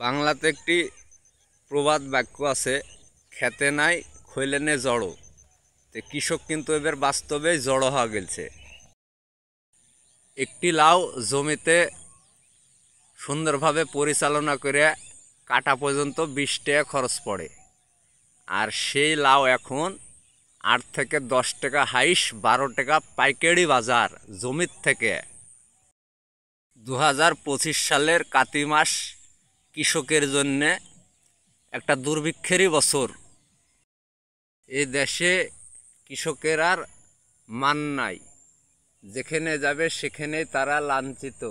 বাংলাতে একটি প্রবাদ বাক্য আছে, খেতে নাই খৈলেনে জড়ো। তো কৃষক কিন্তু এবার বাস্তবে জড়ো হওয়া গেছে। একটি লাউ জমিতে সুন্দরভাবে পরিচালনা করে কাটা পর্যন্ত 20 টাকা খরচ পড়ে, আর সেই লাউ এখন 8 থেকে 10 টাকা হাইস, 12 টাকা পাইকারি বাজার জমির থেকে। 2025 সালের কাতি মাস কৃষকের জন্যে একটা দুর্ভিক্ষেরই বছর। এই দেশে কৃষকের আর মান নাই, যেখানে যাবে সেখানেই তারা লাঞ্ছিত।